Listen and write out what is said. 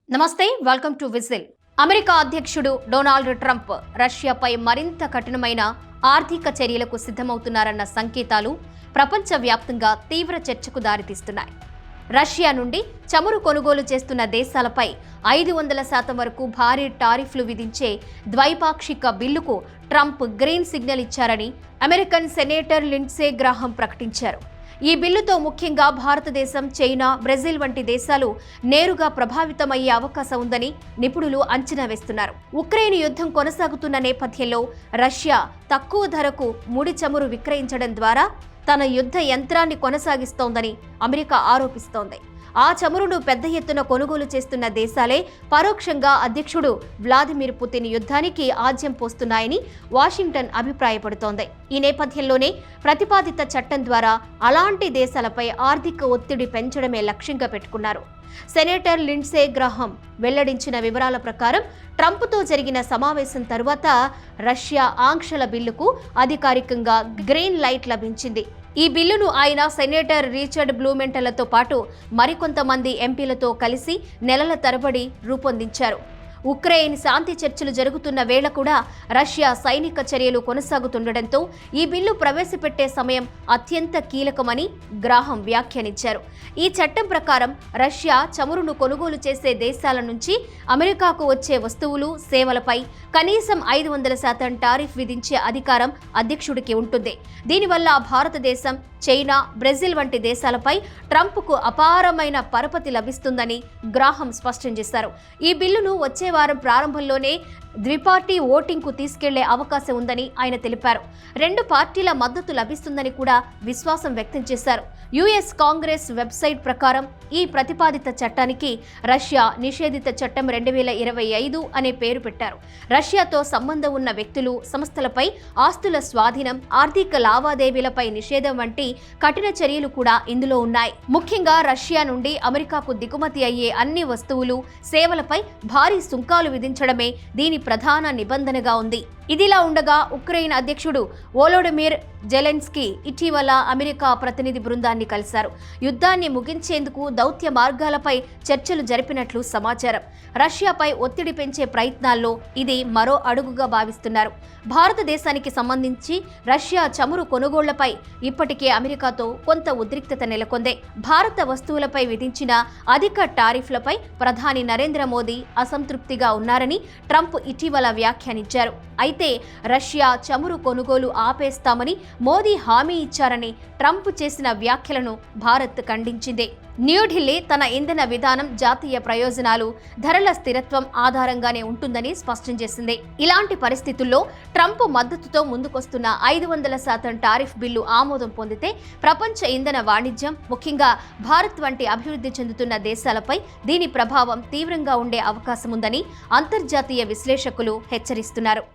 నమస్తే, welcome to whistle. America అధ్యక్షుడు Donald Trump రష్యాపై మరింత కఠినమైన ఆర్థిక చర్యలకు సిద్ధమవుతున్నారన్న సంకేతాలు ప్రపంచవ్యాప్తంగా తీవ్ర చర్చకు దారితీస్తున్నాయి. రష్యా నుండి చమురు కొనుగోలు చేస్తున్న దేశాలపై 500% వరకు భారీ టారిఫ్లు విధించే ద్వైపాక్షిక బిల్లుకు ట్రంప్ గ్రీన్ సిగ్నల్ ఇచ్చారని అమెరికన్ సెనేటర్ లిండ్సే గ్రాహం ప్రకటించారు. ఈ బిల్లుతో ముఖ్యంగా భారతదేశం, చైనా, బ్రెజిల్ వంటి దేశాలు నేరుగా ప్రభావితమయ్యే అవకాశం ఉందని నిపుణులు అంచనా వేస్తున్నారు. ఉక్రెయిన్ యుద్ధం కొనసాగుతున్న నేపథ్యంలో రష్యా తక్కువ ధరకు ముడి చమురు విక్రయించడం ద్వారా తన యుద్ధ యంత్రాన్ని కొనసాగిస్తోందని అమెరికా ఆరోపిస్తోంది. ఆ చమురును పెద్ద ఎత్తున కొనుగోలు చేస్తున్న దేశాలే పరోక్షంగా అధ్యక్షుడు వ్లాదిమిర్ పుతిన్ యుద్ధానికి ఆజ్యం పోస్తున్నాయని వాషింగ్టన్ అభిప్రాయపడుతోంది. ఈ నేపథ్యంలోనే ప్రతిపాదిత చట్టం ద్వారా అలాంటి దేశాలపై ఆర్థిక ఒత్తిడి పెంచడమే లక్ష్యంగా పెట్టుకున్నారు. సెనేటర్ లిండ్సే గ్రాహం వెల్లడించిన వివరాల ప్రకారం ట్రంప్తో జరిగిన సమావేశం తరువాత రష్యా ఆంక్షల బిల్లుకు అధికారికంగా గ్రీన్ లైట్ లభించింది. ఈ బిల్లును ఆయన సెనేటర్ రిచర్డ్ బ్లూమెంటలతో పాటు మరికొంతమంది ఎంపీలతో కలిసి నెలల తరబడి రూపొందించారు. ఉక్రెయిన్ శాంతి చర్చలు జరుగుతున్న వేళ కూడా రష్యా సైనిక చర్యలు కొనసాగుతుండటంతో ఈ బిల్లు ప్రవేశపెట్టే సమయం అత్యంత కీలకమని గ్రాహం వ్యాఖ్యానించారు. ఈ చట్టం ప్రకారం రష్యా చమురును కొనుగోలు చేసే దేశాల నుంచి అమెరికాకు వచ్చే వస్తువులు, సేవలపై కనీసం 500% టారిఫ్ విధించే అధికారం అధ్యక్షుడికి ఉంటుంది. దీనివల్ల భారతదేశం, చైనా, బ్రెజిల్ వంటి దేశాలపై ట్రంప్కు అపారమైన పరపతి లభిస్తుందని గ్రాహం స్పష్టం చేశారు. ఈ బిల్లును వచ్చే వారం ప్రారంభంలోనే ద్విపార్టీ ఓటింగ్కు తీసుకెళ్లే అవకాశం ఉందని ఆయన తెలిపారు. 2 పార్టీల మద్దతు లభిస్తుందని కూడా విశ్వాసం వ్యక్తం చేశారు. యుఎస్ కాంగ్రెస్ వెబ్సైట్ ప్రకారం ఈ ప్రతిపాదిత చట్టానికి రష్యా నిషేధిత చట్టం 2025 అనే పేరు పెట్టారు. రష్యాతో సంబంధం ఉన్న వ్యక్తులు, సంస్థలపై ఆస్తుల స్వాధీనం, ఆర్థిక లావాదేవీలపై నిషేధం వంటి కఠిన చర్యలు కూడా ఇందులో ఉన్నాయి. ముఖ్యంగా రష్యా నుండి అమెరికాకు దిగుమతి అయ్యే అన్ని వస్తువులు, సేవలపై భారీ సుంకాలు విధించడమే దీని ప్రధాన నిబంధనగా ఉంది. ఇదిలా ఉండగా ఉక్రెయిన్ అధ్యక్షుడు వోలోడిమిర్ జెలెన్స్కీ ఇటీవల అమెరికా ప్రతినిధి బృందాన్ని కలిశారు. యుద్ధాన్ని ముగించేందుకు దౌత్య మార్గాలపై చర్చలు జరిపినట్లు సమాచారం. రష్యాపై ఒత్తిడి పెంచే ప్రయత్నాల్లో ఇది మరో అడుగుగా భావిస్తున్నారు. భారతదేశానికి సంబంధించి రష్యా చమురు కొనుగోళ్లపై ఇప్పటికే అమెరికాతో కొంత ఉద్రిక్తత నెలకొంది. భారత వస్తువులపై విధించిన అధిక టారిఫ్లపై ప్రధాని నరేంద్ర మోదీ అసంతృప్తిగా ఉన్నారని ట్రంప్ ఇటీవల వ్యాఖ్యానించారు. అయితే రష్యా చమురు కొనుగోలు ఆపేస్తామని మోదీ హామీ ఇచ్చారని ట్రంప్ చేసిన వ్యాఖ్యలను భారత్ ఖండించింది. న్యూఢిల్లీ తన ఇంధన విధానం జాతీయ ప్రయోజనాలు, ధరల స్థిరత్వం ఆధారంగానే ఉంటుందని స్పష్టం చేసింది. ఇలాంటి పరిస్థితుల్లో ట్రంప్ మద్దతుతో ముందుకొస్తున్న 500% టారిఫ్ బిల్లు ఆమోదం పొందితే ప్రపంచ ఇంధన వాణిజ్యం, ముఖ్యంగా భారత్ వంటి అభివృద్ధి చెందుతున్న దేశాలపై దీని ప్రభావం తీవ్రంగా ఉండే అవకాశం ఉందని అంతర్జాతీయ విశ్లేషకులు హెచ్చరిస్తున్నారు.